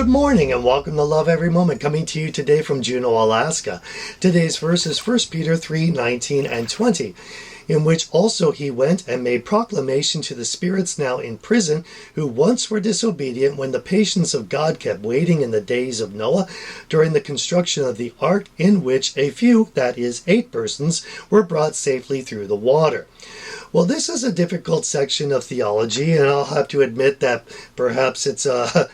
Good morning and welcome to Love Every Moment, coming to you today from Juneau, Alaska. Today's verse is 1 Peter 3:19 and 20, in which also he went and made proclamation to the spirits now in prison, who once were disobedient, when the patience of God kept waiting in the days of Noah, during the construction of the ark, in which a few, that is 8 persons, were brought safely through the water. Well, this is a difficult section of theology, and I'll have to admit that perhaps it's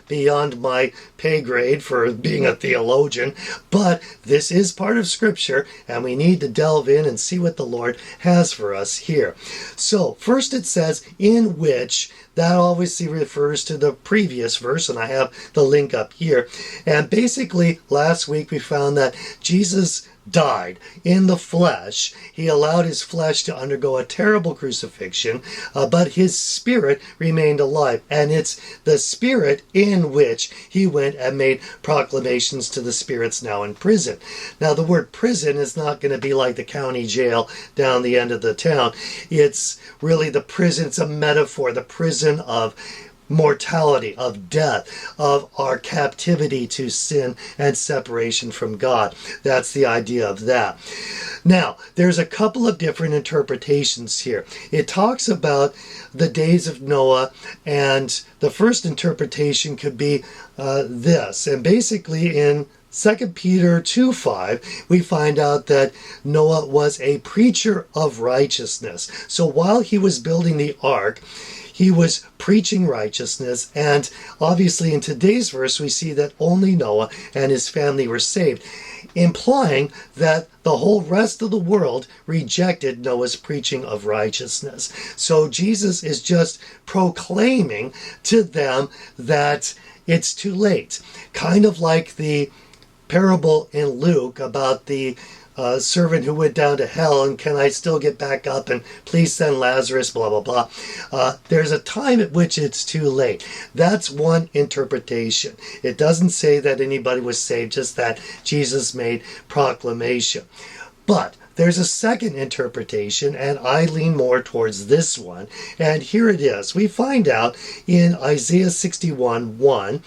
beyond my pay grade for being a theologian, but this is part of Scripture, and we need to delve in and see what the Lord has for us here. So, first it says, in which, that obviously refers to the previous verse, and I have the link up here. And basically, last week we found that Jesus died in the flesh. He allowed his flesh to undergo a terrible crucifixion, but his spirit remained alive. And it's the spirit in which he went and made proclamations to the spirits now in prison. Now, the word prison is not going to be like the county jail down the end of the town. It's really the prison. It's a metaphor, the prison of mortality, of death, of our captivity to sin and separation from God. That's the idea of that. Now, there's a couple of different interpretations here. It talks about the days of Noah, and the first interpretation could be this. And basically in 2 Peter 2:5, we find out that Noah was a preacher of righteousness. So while he was building the ark, he was preaching righteousness, and obviously in today's verse we see that only Noah and his family were saved, implying that the whole rest of the world rejected Noah's preaching of righteousness. So Jesus is just proclaiming to them that it's too late. Kind of like the parable in Luke about the servant who went down to hell, and can I still get back up, and please send Lazarus, blah, blah, blah. There's a time at which it's too late. That's one interpretation. It doesn't say that anybody was saved, just that Jesus made proclamation. But there's a second interpretation, and I lean more towards this one. And here it is. We find out in Isaiah 61:1,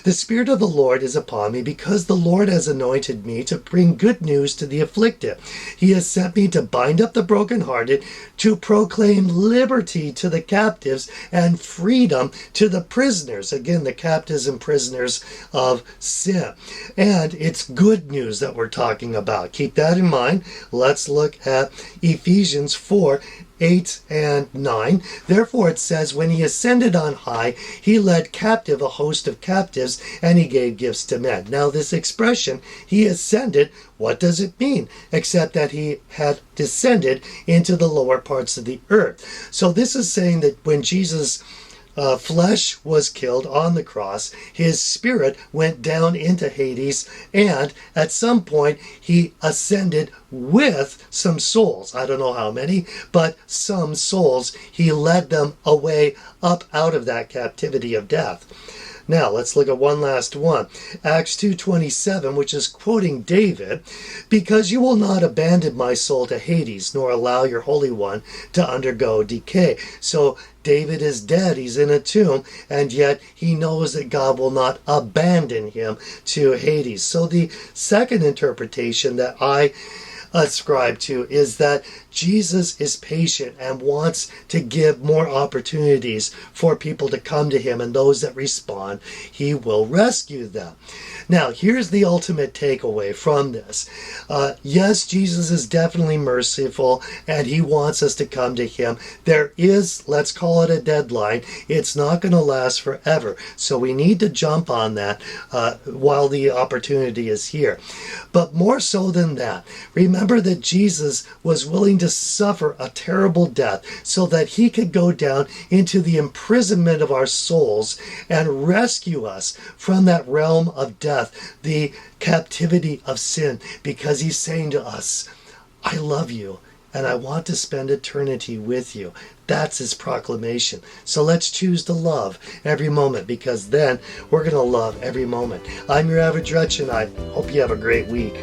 the Spirit of the Lord is upon me, because the Lord has anointed me to bring good news to the afflicted. He has sent me to bind up the brokenhearted, to proclaim liberty to the captives and freedom to the prisoners. Again, the captives and prisoners of sin. And it's good news that we're talking about. Keep that in mind. Let's look at Ephesians 4:8 and 9. Therefore it says, when he ascended on high, he led captive a host of captives, and he gave gifts to men. Now this expression, he ascended, what does it mean? Except that he had descended into the lower parts of the earth. So this is saying that when Jesus' flesh was killed on the cross, his spirit went down into Hades, and at some point he ascended with some souls. I don't know how many, but some souls. He led them away up out of that captivity of death. Now, let's look at one last one. Acts 2:27, which is quoting David, because you will not abandon my soul to Hades, nor allow your Holy One to undergo decay. So David is dead, he's in a tomb, and yet he knows that God will not abandon him to Hades. So the second interpretation that I ascribe to is that Jesus is patient and wants to give more opportunities for people to come to him, and those that respond, he will rescue them. Now, here's the ultimate takeaway from this. Yes, Jesus is definitely merciful, and he wants us to come to him. There is, let's call it a deadline. It's not going to last forever, so we need to jump on that while the opportunity is here. But more so than that, remember that Jesus was willing to suffer a terrible death so that he could go down into the imprisonment of our souls and rescue us from that realm of death, the captivity of sin, because he's saying to us, I love you and I want to spend eternity with you. That's his proclamation. So let's choose to love every moment, because then we're going to love every moment. I'm your average wretch, and I hope you have a great week.